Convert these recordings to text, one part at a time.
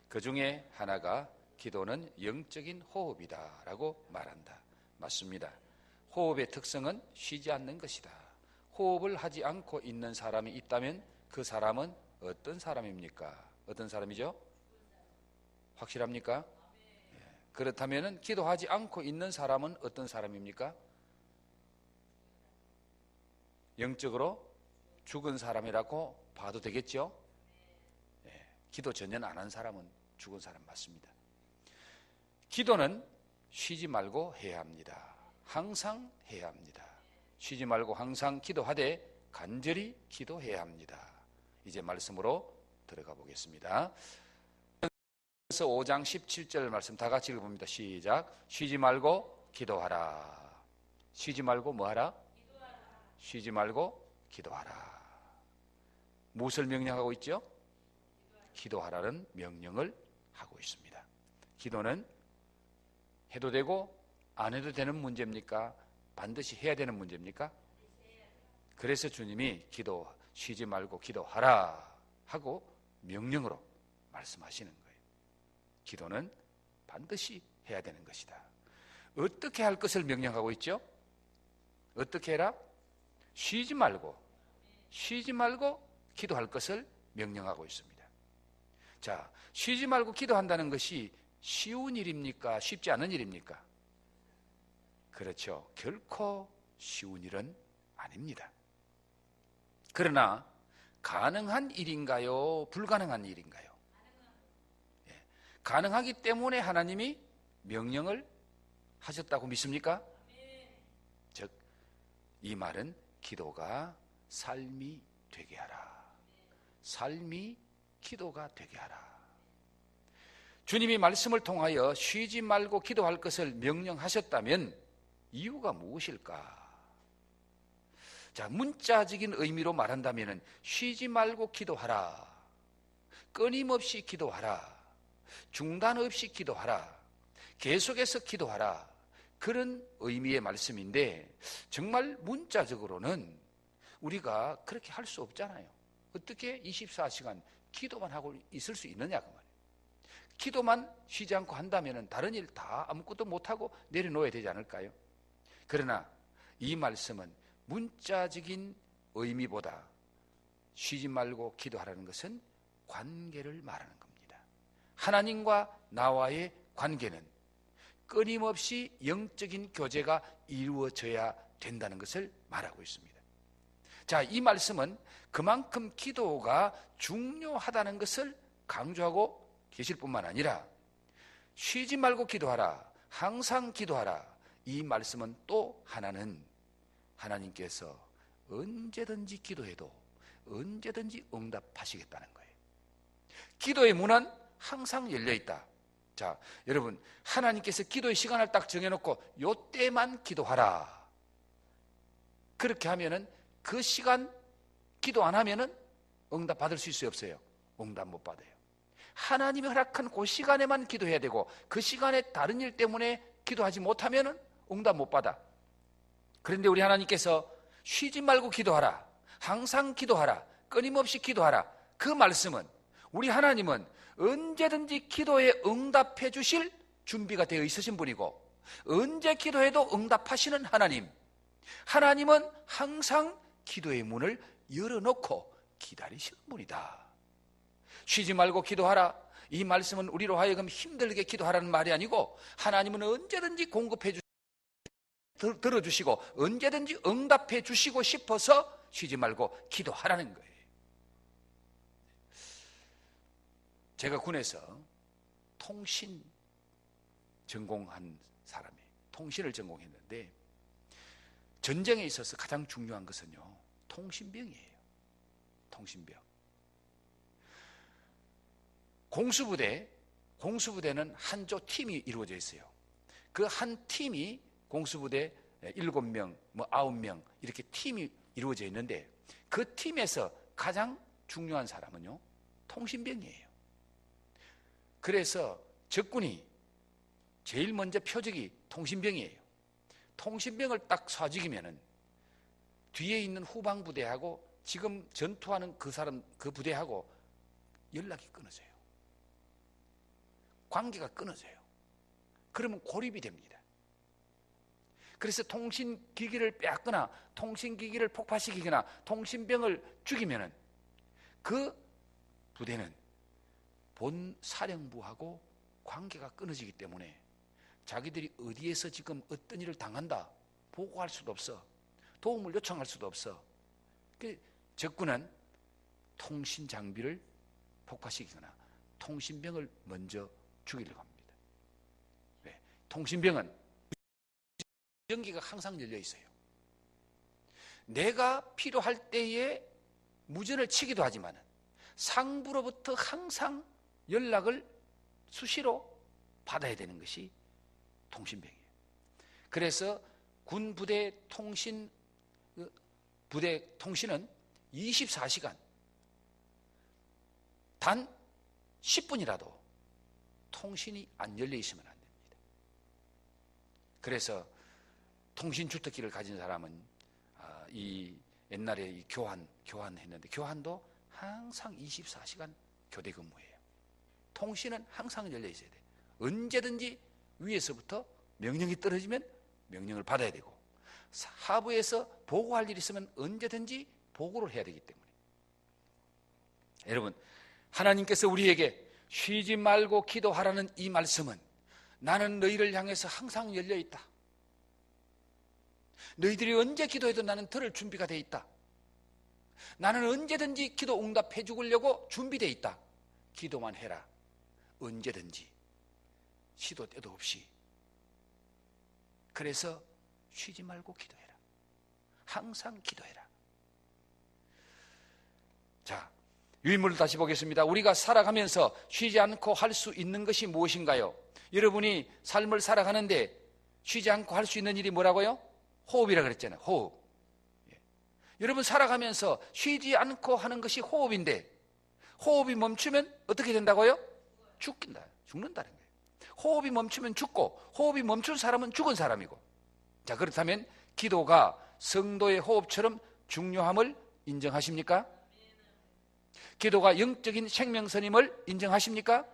그 중에 하나가 기도는 영적인 호흡이다 라고 말한다. 맞습니다. 호흡의 특성은 쉬지 않는 것이다. 호흡을 하지 않고 있는 사람이 있다면 그 사람은 어떤 사람입니까? 어떤 사람이죠? 확실합니까? 그렇다면 기도하지 않고 있는 사람은 어떤 사람입니까? 영적으로 죽은 사람이라고 봐도 되겠죠? 기도 전혀 안 한 사람은 죽은 사람 맞습니다. 기도는 쉬지 말고 해야 합니다. 항상 해야 합니다. 쉬지 말고 항상 기도하되 간절히 기도해야 합니다. 이제 말씀으로 들어가 보겠습니다. 5장 17절 말씀 다 같이 읽어봅니다. 시작. 쉬지 말고 기도하라. 쉬지 말고 뭐하라? 기도하라. 쉬지 말고 기도하라. 무엇을 명령하고 있죠? 기도하라는 명령을 하고 있습니다. 기도는 해도 되고 안 해도 되는 문제입니까? 반드시 해야 되는 문제입니까? 그래서 주님이 기도 쉬지 말고 기도하라 하고 명령으로 말씀하시는 거예요. 기도는 반드시 해야 되는 것이다. 어떻게 할 것을 명령하고 있죠? 어떻게 해라? 쉬지 말고 기도할 것을 명령하고 있습니다. 자, 쉬지 말고 기도한다는 것이 쉬운 일입니까? 쉽지 않은 일입니까? 그렇죠. 결코 쉬운 일은 아닙니다. 그러나 가능한 일인가요? 불가능한 일인가요? 가능하기 때문에 하나님이 명령을 하셨다고 믿습니까? 즉, 이 말은 기도가 삶이 되게 하라. 삶이 기도가 되게 하라. 주님이 말씀을 통하여 쉬지 말고 기도할 것을 명령하셨다면 이유가 무엇일까? 자, 문자적인 의미로 말한다면 쉬지 말고 기도하라. 끊임없이 기도하라. 중단 없이 기도하라. 계속해서 기도하라. 그런 의미의 말씀인데 정말 문자적으로는 우리가 그렇게 할 수 없잖아요. 어떻게 24시간 기도만 하고 있을 수 있느냐 그 말이에요. 기도만 쉬지 않고 한다면 다른 일 다 아무것도 못하고 내려놓아야 되지 않을까요? 그러나 이 말씀은 문자적인 의미보다 쉬지 말고 기도하라는 것은 관계를 말하는 겁니다. 하나님과 나와의 관계는 끊임없이 영적인 교제가 이루어져야 된다는 것을 말하고 있습니다. 자, 이 말씀은 그만큼 기도가 중요하다는 것을 강조하고 계실 뿐만 아니라 쉬지 말고 기도하라, 항상 기도하라. 이 말씀은 또 하나는 하나님께서 언제든지 기도해도 언제든지 응답하시겠다는 거예요. 기도의 문은 항상 열려있다. 자, 여러분, 하나님께서 기도의 시간을 딱 정해놓고 요때만 기도하라. 그렇게 하면은 그 시간 기도 안 하면은 응답 받을 수 있어요, 없어요? 응답 못 받아요. 하나님이 허락한 그 시간에만 기도해야 되고 그 시간에 다른 일 때문에 기도하지 못하면은 응답 못 받아. 그런데 우리 하나님께서 쉬지 말고 기도하라, 항상 기도하라, 끊임없이 기도하라. 그 말씀은 우리 하나님은 언제든지 기도에 응답해 주실 준비가 되어 있으신 분이고 언제 기도해도 응답하시는 하나님. 하나님은 항상 기도의 문을 열어놓고 기다리시는 분이다. 쉬지 말고 기도하라. 이 말씀은 우리로 하여금 힘들게 기도하라는 말이 아니고 하나님은 언제든지 공급해 들어주시고 언제든지 응답해 주시고 싶어서 쉬지 말고 기도하라는 거예요. 제가 군에서 통신 전공한 사람이에요. 통신을 전공했는데 전쟁에 있어서 가장 중요한 것은요, 통신병이에요. 통신병. 공수부대는 한조 팀이 이루어져 있어요. 그 한 팀이 공수부대 7명, 9명 이렇게 팀이 이루어져 있는데 그 팀에서 가장 중요한 사람은요, 통신병이에요. 그래서 적군이 제일 먼저 표적이 통신병이에요. 통신병을 딱 쏴 죽이면은 뒤에 있는 후방 부대하고 지금 전투하는 그 부대하고 연락이 끊어져요. 관계가 끊어져요. 그러면 고립이 됩니다. 그래서 통신기기를 빼앗거나 통신기기를 폭파시키거나 통신병을 죽이면은 그 부대는 본 사령부하고 관계가 끊어지기 때문에 자기들이 어디에서 지금 어떤 일을 당한다 보고할 수도 없어. 도움을 요청할 수도 없어. 적군은 통신 장비를 폭파시키거나 통신병을 먼저 죽이려고 합니다. 왜? 통신병은 무전기가 항상 열려 있어요. 내가 필요할 때에 무전을 치기도 하지만 상부로부터 항상 연락을 수시로 받아야 되는 것이 통신병이에요. 그래서 군 부대 통신은 24시간 단 10분이라도 통신이 안 열려 있으면 안 됩니다. 그래서 통신 주특기를 가진 사람은 이 옛날에 이 교환했는데 교환도 항상 24시간 교대 근무예요. 통신은 항상 열려 있어야 돼. 언제든지 위에서부터 명령이 떨어지면 명령을 받아야 되고 하부에서 보고할 일이 있으면 언제든지 보고를 해야 되기 때문에 여러분 하나님께서 우리에게 쉬지 말고 기도하라는 이 말씀은 나는 너희를 향해서 항상 열려 있다. 너희들이 언제 기도해도 나는 들을 준비가 돼 있다. 나는 언제든지 기도 응답해 주려고 준비되어 있다. 기도만 해라. 언제든지 시도 때도 없이. 그래서 쉬지 말고 기도해라. 항상 기도해라. 자, 유인물을 다시 보겠습니다. 우리가 살아가면서 쉬지 않고 할 수 있는 것이 무엇인가요? 여러분이 삶을 살아가는데 쉬지 않고 할 수 있는 일이 뭐라고요? 호흡이라 그랬잖아요. 호흡. 여러분 살아가면서 쉬지 않고 하는 것이 호흡인데 호흡이 멈추면 어떻게 된다고요? 죽는다는 거예요. 호흡이 멈추면 죽고 호흡이 멈춘 사람은 죽은 사람이고. 자, 그렇다면 기도가 성도의 호흡처럼 중요함을 인정하십니까? 기도가 영적인 생명선임을 인정하십니까?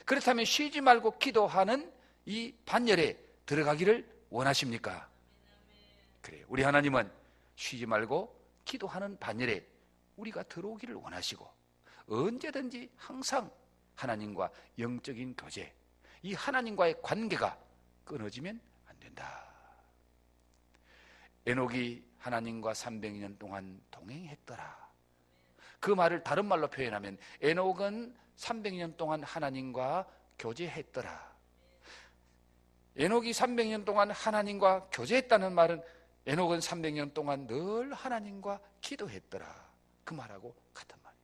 그렇다면 쉬지 말고 기도하는 이 반열에 들어가기를 원하십니까? 그래요. 우리 하나님은 쉬지 말고 기도하는 반열에 우리가 들어오기를 원하시고 언제든지 항상 하나님과 영적인 교제, 이 하나님과의 관계가 끊어지면 안 된다. 에녹이 하나님과 300년 동안 동행했더라. 그 말을 다른 말로 표현하면 에녹은 300년 동안 하나님과 교제했더라. 에녹이 300년 동안 하나님과 교제했다는 말은 에녹은 300년 동안 늘 하나님과 기도했더라. 그 말하고 같은 말이에요.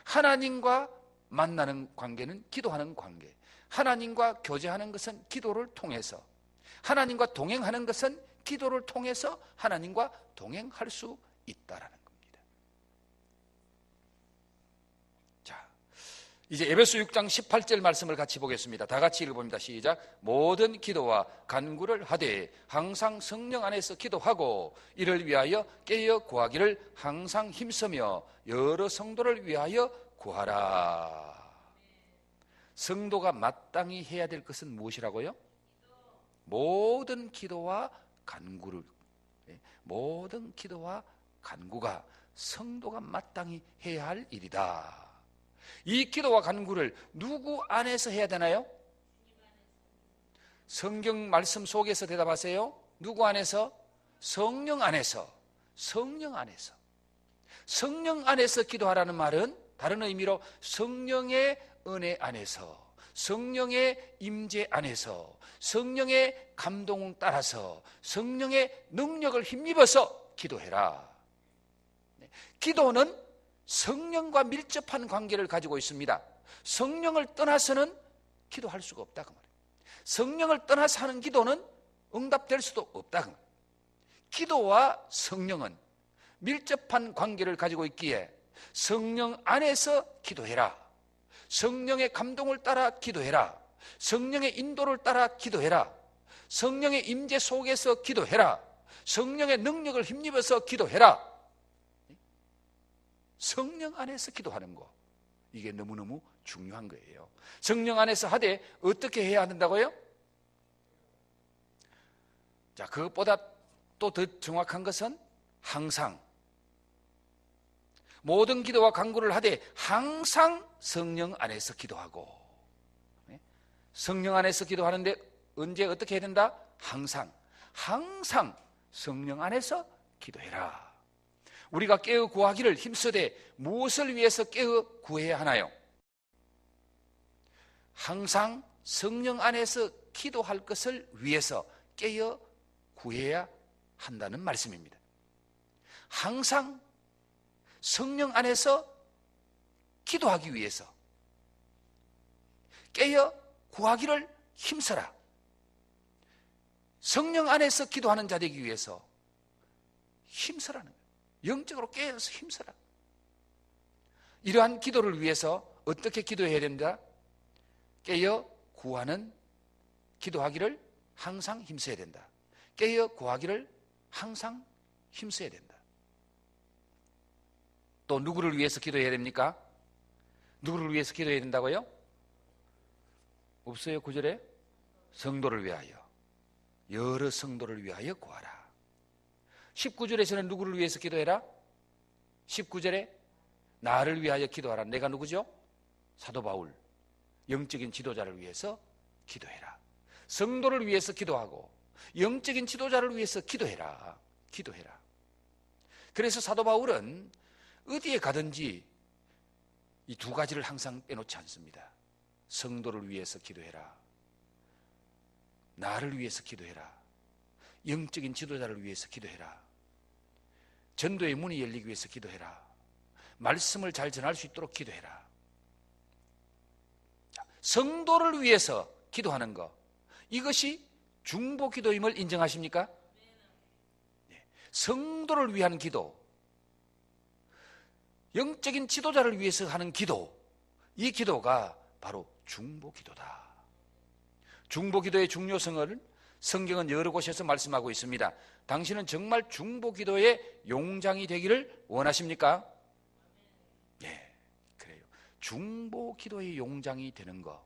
하나님과 만나는 관계는 기도하는 관계. 하나님과 교제하는 것은 기도를 통해서. 하나님과 동행하는 것은 기도를 통해서 하나님과 동행할 수 있다라는 겁니다. 자, 이제 에베소 6장 18절 말씀을 같이 보겠습니다. 다 같이 읽어봅니다. 시작. 모든 기도와 간구를 하되 항상 성령 안에서 기도하고 이를 위하여 깨어 구하기를 항상 힘쓰며 여러 성도를 위하여 구하라. 성도가 마땅히 해야 될 것은 무엇이라고요? 모든 기도와 간구를, 모든 기도와 간구가 성도가 마땅히 해야 할 일이다. 이 기도와 간구를 누구 안에서 해야 되나요? 성경 말씀 속에서 대답하세요. 누구 안에서? 성령 안에서. 성령 안에서. 성령 안에서 기도하라는 말은 다른 의미로 성령의 은혜 안에서, 성령의 임재 안에서, 성령의 감동을 따라서, 성령의 능력을 힘입어서 기도해라. 기도는 성령과 밀접한 관계를 가지고 있습니다. 성령을 떠나서는 기도할 수가 없다 그 말이에요. 성령을 떠나서 하는 기도는 응답될 수도 없다 그 말이에요. 기도와 성령은 밀접한 관계를 가지고 있기에 성령 안에서 기도해라. 성령의 감동을 따라 기도해라. 성령의 인도를 따라 기도해라. 성령의 임재 속에서 기도해라. 성령의 능력을 힘입어서 기도해라. 성령 안에서 기도하는 거, 이게 너무너무 중요한 거예요. 성령 안에서 하되 어떻게 해야 한다고요? 자, 그것보다 또 더 정확한 것은 항상 모든 기도와 간구를 하되 항상 성령 안에서 기도하고. 성령 안에서 기도하는데 언제 어떻게 해야 된다? 항상 성령 안에서 기도해라. 우리가 깨어 구하기를 힘쓰되 무엇을 위해서 깨어 구해야 하나요? 항상 성령 안에서 기도할 것을 위해서 깨어 구해야 한다는 말씀입니다. 항상 성령 안에서 기도하기 위해서 깨어 구하기를 힘써라. 성령 안에서 기도하는 자 되기 위해서 힘쓰라는 거예요. 영적으로 깨어서 힘써라. 이러한 기도를 위해서 어떻게 기도해야 된다? 깨어 구하는 기도하기를 항상 힘써야 된다. 깨어 구하기를 항상 힘써야 된다. 또 누구를 위해서 기도해야 됩니까? 누구를 위해서 기도해야 된다고요? 없어요. 9절에 성도를 위하여, 여러 성도를 위하여 구하라. 19절에서는 누구를 위해서 기도해라? 19절에 나를 위하여 기도하라. 내가 누구죠? 사도 바울, 영적인 지도자를 위해서 기도해라. 성도를 위해서 기도하고 영적인 지도자를 위해서 기도해라. 그래서 사도 바울은 어디에 가든지 이 두 가지를 항상 빼놓지 않습니다. 성도를 위해서 기도해라. 나를 위해서 기도해라. 영적인 지도자를 위해서 기도해라. 전도의 문이 열리기 위해서 기도해라. 말씀을 잘 전할 수 있도록 기도해라. 성도를 위해서 기도하는 것, 이것이 중보 기도임을 인정하십니까? 성도를 위한 기도, 영적인 지도자를 위해서 하는 기도, 이 기도가 바로 중보 기도다. 중보 기도의 중요성을 성경은 여러 곳에서 말씀하고 있습니다. 당신은 정말 중보 기도의 용장이 되기를 원하십니까? 네, 그래요. 중보 기도의 용장이 되는 것,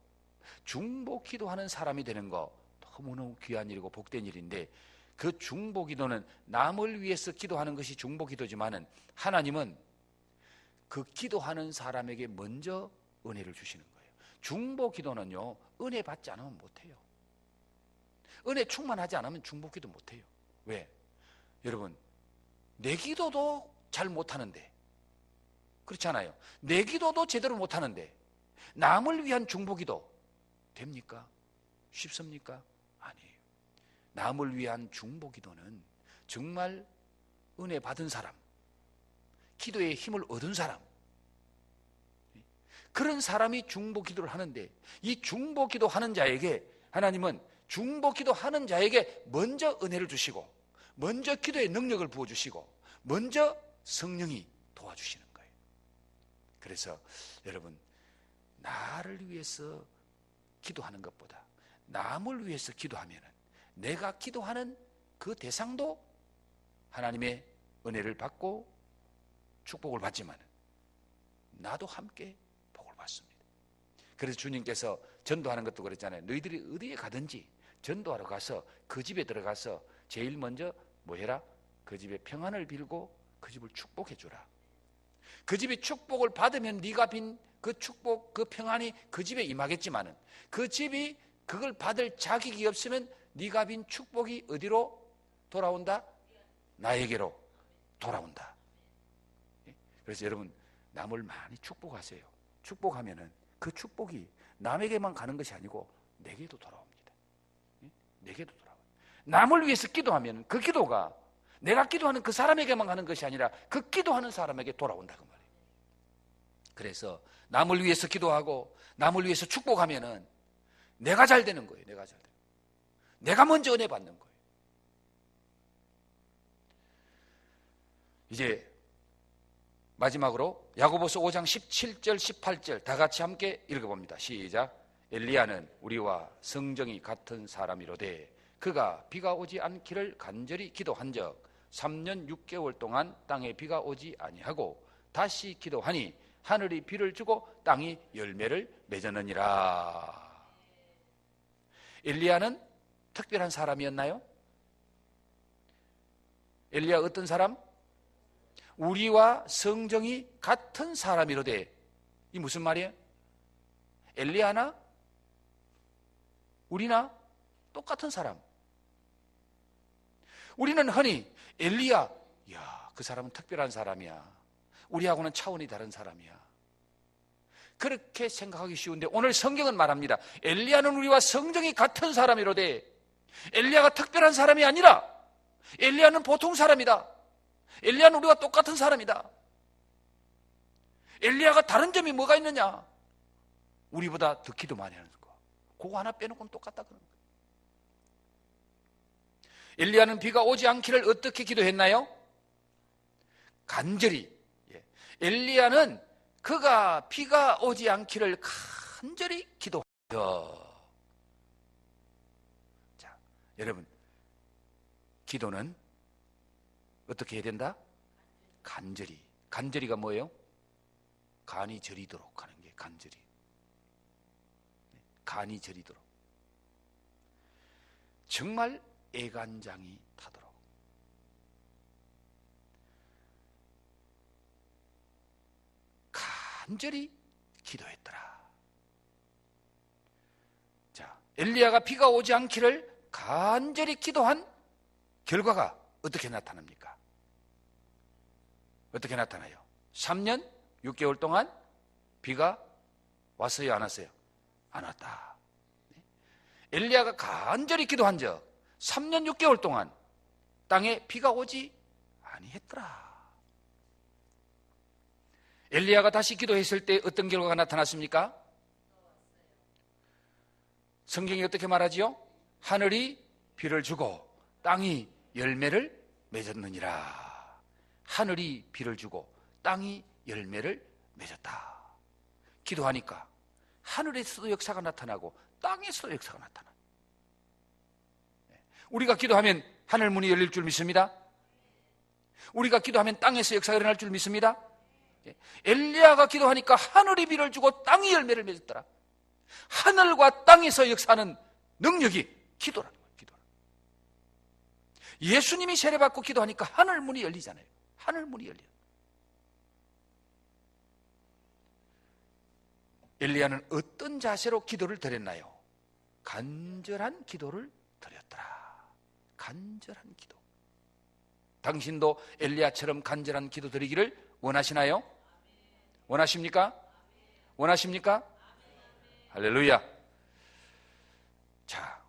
중보 기도하는 사람이 되는 것, 너무너무 귀한 일이고 복된 일인데, 그 중보 기도는 남을 위해서 기도하는 것이 중보 기도지만은 하나님은 그 기도하는 사람에게 먼저 은혜를 주시는 거예요. 중보 기도는요, 은혜 받지 않으면 못해요. 은혜 충만하지 않으면 중보 기도 못해요. 왜? 여러분, 내 기도도 잘 못하는데, 그렇지 않아요? 내 기도도 제대로 못하는데 남을 위한 중보 기도 됩니까? 쉽습니까? 아니에요. 남을 위한 중보 기도는 정말 은혜 받은 사람, 기도의 힘을 얻은 사람, 그런 사람이 중보 기도를 하는데, 이 중보 기도 하는 자에게 하나님은 중보 기도 하는 자에게 먼저 은혜를 주시고, 먼저 기도의 능력을 부어주시고, 먼저 성령이 도와주시는 거예요. 그래서 여러분, 나를 위해서 기도하는 것보다 남을 위해서 기도하면 내가 기도하는 그 대상도 하나님의 은혜를 받고 축복을 받지만 나도 함께 복을 받습니다. 그래서 주님께서 전도하는 것도 그랬잖아요. 너희들이 어디에 가든지 전도하러 가서 그 집에 들어가서 제일 먼저 뭐 해라? 그 집에 평안을 빌고 그 집을 축복해 주라. 그 집이 축복을 받으면 네가 빈 그 축복, 그 평안이 그 집에 임하겠지만은, 그 집이 그걸 받을 자격이 없으면 네가 빈 축복이 어디로 돌아온다? 나에게로 돌아온다. 그래서 여러분, 남을 많이 축복하세요. 축복하면은 그 축복이 남에게만 가는 것이 아니고 내게도 돌아옵니다. 내게도 돌아옵니다. 남을 위해서 기도하면 그 기도가 내가 기도하는 그 사람에게만 가는 것이 아니라 그 기도하는 사람에게 돌아온다, 그 말이에요. 그래서 남을 위해서 기도하고 남을 위해서 축복하면은 내가 잘 되는 거예요. 내가 잘 되는 거예요. 내가 먼저 은혜 받는 거예요. 이제 마지막으로 야고보서 5장 17절 18절 다 같이 함께 읽어봅니다. 시작. 엘리야는 우리와 성정이 같은 사람이로되 그가 비가 오지 않기를 간절히 기도한 적 3년 6개월 동안 땅에 비가 오지 아니하고 다시 기도하니 하늘이 비를 주고 땅이 열매를 맺었느니라. 엘리야는 특별한 사람이었나요? 엘리야 어떤 사람? 우리와 성정이 같은 사람이로되. 이 무슨 말이에요? 엘리야나 우리나 똑같은 사람. 우리는 흔히 엘리야, 야, 그 사람은 특별한 사람이야. 우리하고는 차원이 다른 사람이야. 그렇게 생각하기 쉬운데 오늘 성경은 말합니다. 엘리야는 우리와 성정이 같은 사람이로되. 엘리야가 특별한 사람이 아니라 엘리야는 보통 사람이다. 엘리야는 우리와 똑같은 사람이다. 엘리야가 다른 점이 뭐가 있느냐? 우리보다 더 기도 많이 하는 거. 그거 하나 빼놓고는 똑같다 그러는 거예요. 엘리야는 비가 오지 않기를 어떻게 기도했나요? 간절히. 엘리야는 그가 비가 오지 않기를 간절히 기도하죠. 자, 여러분, 기도는 어떻게 해야 된다? 간절히. 간절히가 뭐예요? 간이 저리도록 하는 게 간절히. 간이 저리도록. 정말 애간장이 타도록. 간절히 기도했더라. 자, 엘리야가 비가 오지 않기를 간절히 기도한 결과가 어떻게 나타납니까? 어떻게 나타나요? 3년 6개월 동안 비가 왔어요, 안 왔어요? 안 왔다. 엘리야가 간절히 기도한 적 3년 6개월 동안 땅에 비가 오지 아니했더라. 엘리야가 다시 기도했을 때 어떤 결과가 나타났습니까? 성경이 어떻게 말하지요? 하늘이 비를 주고 땅이 열매를 맺었느니라. 하늘이 비를 주고 땅이 열매를 맺었다. 기도하니까 하늘에서도 역사가 나타나고 땅에서도 역사가 나타나. 우리가 기도하면 하늘 문이 열릴 줄 믿습니다. 우리가 기도하면 땅에서 역사가 일어날 줄 믿습니다. 엘리야가 기도하니까 하늘이 비를 주고 땅이 열매를 맺었더라. 하늘과 땅에서 역사하는 능력이 기도라는 거예요. 기도라. 예수님이 세례받고 기도하니까 하늘 문이 열리잖아요. 하늘 문이 열려요. 엘리야는 어떤 자세로 기도를 드렸나요? 간절한 기도를 드렸더라. 간절한 기도. 당신도 엘리야처럼 간절한 기도 드리기를 원하시나요? 원하십니까? 원하십니까? 할렐루야. 자,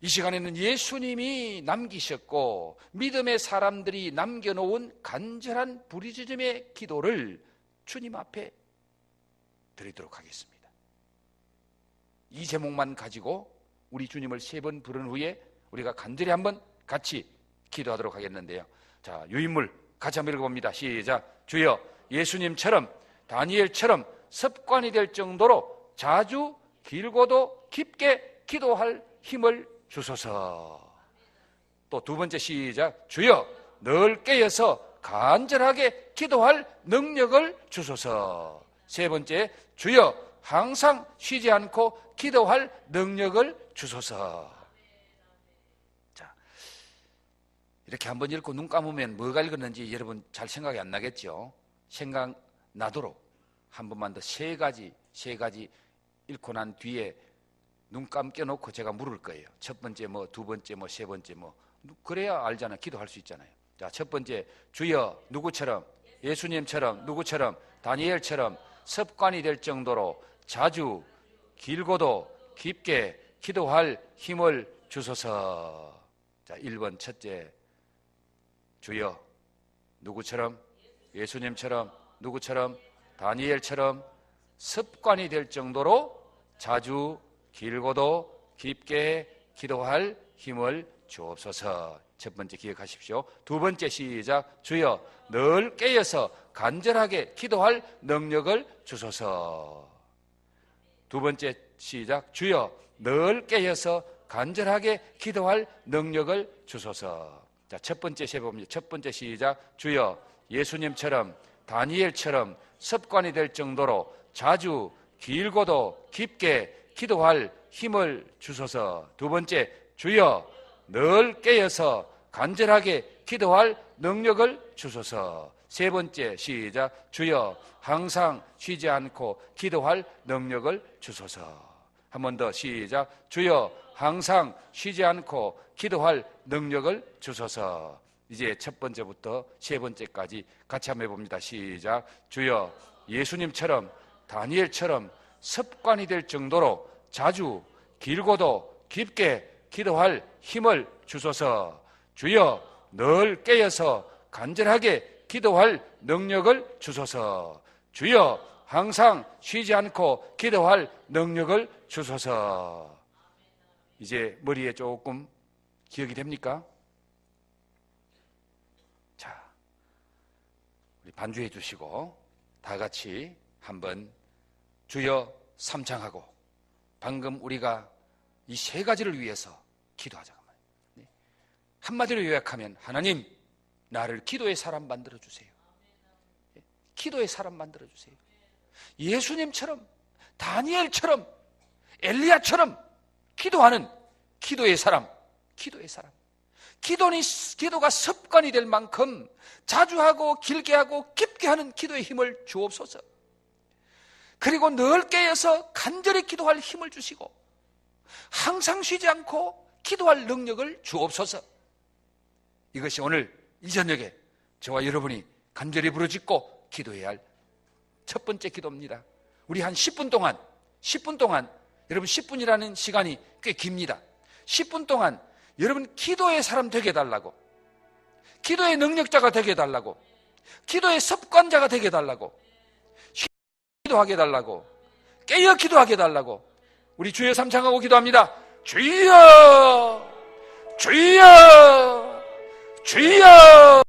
이 시간에는 예수님이 남기셨고 믿음의 사람들이 남겨놓은 간절한 부르짖음의 기도를 주님 앞에 드리도록 하겠습니다. 이 제목만 가지고 우리 주님을 3번 부른 후에 우리가 간절히 한번 같이 기도하도록 하겠는데요. 자, 유인물 같이 한번 읽어봅니다. 시작. 주여, 예수님처럼 다니엘처럼 습관이 될 정도로 자주 길고도 깊게 기도할 힘을 주소서. 또 2번째 시작. 주여, 늘 깨어서 간절하게 기도할 능력을 주소서. 3번째, 주여, 항상 쉬지 않고 기도할 능력을 주소서. 자, 이렇게 한번 읽고 눈 감으면 뭐가 읽었는지 여러분 잘 생각이 안 나겠죠? 생각나도록 한 번만 더 3가지 읽고 난 뒤에 눈 감겨놓고 제가 물을 거예요. 첫 번째 뭐, 2번째 뭐, 3번째 뭐. 그래야 알잖아요. 기도할 수 있잖아요. 자, 첫 번째, 주여, 누구처럼, 예수님처럼, 누구처럼, 다니엘처럼 습관이 될 정도로 자주 길고도 깊게 기도할 힘을 주소서. 자, 1번 첫째, 주여, 누구처럼, 예수님처럼, 누구처럼, 다니엘처럼 습관이 될 정도로 자주 길고도 깊게 기도할 힘을 주옵소서. 첫 번째 기억하십시오. 2번째 시작. 주여, 늘 깨어서 간절하게 기도할 능력을 주소서. 2번째 시작. 주여, 늘 깨어서 간절하게 기도할 능력을 주소서. 자, 첫 번째 세 봅니다. 첫 번째 시작. 주여, 예수님처럼 다니엘처럼 습관이 될 정도로 자주 길고도 깊게 기도할 힘을 주소서. 두 번째, 주여 늘 깨어서 간절하게 기도할 능력을 주소서. 세 번째, 시작. 주여 항상 쉬지 않고 기도할 능력을 주소서. 한 번 더, 시작. 주여 항상 쉬지 않고 기도할 능력을 주소서. 이제 첫 번째부터 세 번째까지 같이 한번 해봅니다. 시작. 주여 예수님처럼 다니엘처럼 습관이 될 정도로 자주 길고도 깊게 기도할 힘을 주소서. 주여 늘 깨어서 간절하게 기도할 능력을 주소서. 주여 항상 쉬지 않고 기도할 능력을 주소서. 이제 머리에 조금 기억이 됩니까? 자, 우리 반주해 주시고 다 같이 한번 주여 삼창하고 방금 우리가 이 세 가지를 위해서 기도하자고 말이에요. 한마디로 요약하면 하나님 나를 기도의 사람 만들어 주세요. 기도의 사람 만들어 주세요. 예수님처럼 다니엘처럼 엘리야처럼 기도하는 기도의 사람, 기도의 사람. 기도가 습관이 될 만큼 자주 하고 길게 하고 깊게 하는 기도의 힘을 주옵소서. 그리고 늘 깨어서 간절히 기도할 힘을 주시고 항상 쉬지 않고 기도할 능력을 주옵소서. 이것이 오늘 이 저녁에 저와 여러분이 간절히 부르짖고 기도해야 할 첫 번째 기도입니다. 우리 한 10분 동안 여러분 10분이라는 시간이 꽤 깁니다. 10분 동안 여러분 기도의 사람 되게 해달라고, 기도의 능력자가 되게 해달라고, 기도의 습관자가 되게 해달라고, 기도하게 해달라고, 깨어 기도하게 해달라고 우리 주여 삼창하고 기도합니다. 주여 주여 주여